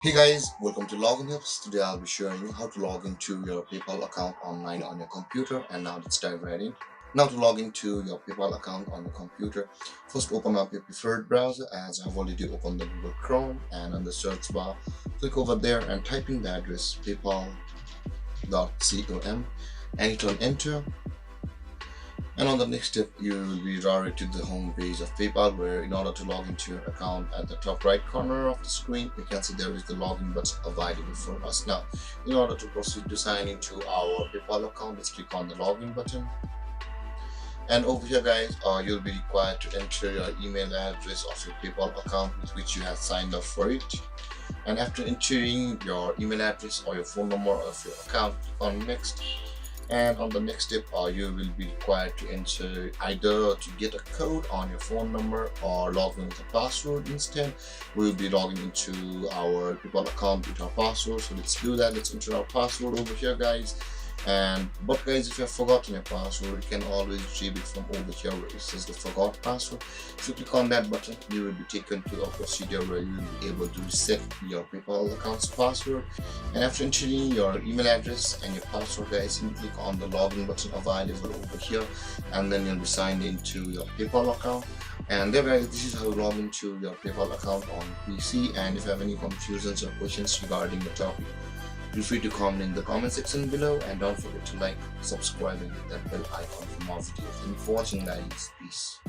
Hey guys, welcome to Login Tips. Today I'll be showing you how to log into your PayPal account online on your computer. And now let's dive right in. Now to log into your PayPal account on your computer, first open up your preferred browser as I've already opened the Google Chrome, and on the search bar, click over there and type in the address paypal.com and hit on enter. And on the next step, you will be redirected to the home page of PayPal, where in order to log into your account, at the top right corner of the screen, you can see there is the login button available for us. Now, in order to proceed to sign into our PayPal account, let's click on the login button. And over here guys, you'll be required to enter your email address of your PayPal account with which you have signed up for it. And after entering your email address or your phone number of your account, click on next. And on the next step, you will be required to enter either to get a code on your phone number or log in with a password. Instead, we'll be logging into our PayPal account with our password. So let's do that. Let's enter our password over here guys. But guys, if you have forgotten your password, you can always retrieve it from over here where it says the forgot password. If you click on that button, you will be taken to a procedure where you will be able to reset your PayPal account's password. And after entering your email address and your password guys, simply click on the login button available over here, and then you'll be signed into your PayPal account. And there guys, this is how you log into your PayPal account on PC. And if you have any confusions or questions regarding the topic, feel free to comment in the comment section below, and don't forget to like, subscribe and hit that bell icon for more videos. Thank you for watching guys. Peace.